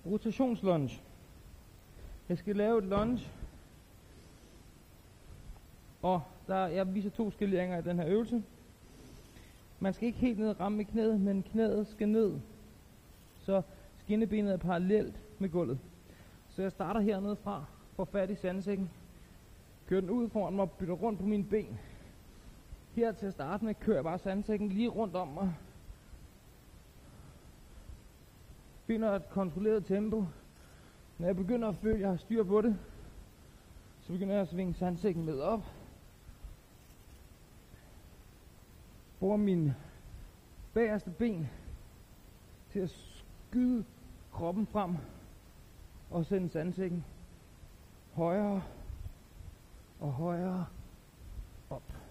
rotationslunge. Jeg skal lave et lunge, og jeg viser 2 skaleringer i den her øvelse. Man skal ikke helt ned og ramme i knæet, men knæet skal ned, så skinnebenet er parallelt med gulvet. Så jeg starter hernede fra, får fat i sandsækken, kører den ud foran mig, bytter rundt på mine ben. Her til at starte med kører jeg bare sandsækken lige rundt om mig. Finder et kontrolleret tempo. Når jeg begynder at føle, at jeg har styr på det, så begynder jeg at svinge sandsækken med op. Bruger mine bagerste ben til at skyde kroppen frem og sende sandsækken højere og højere op.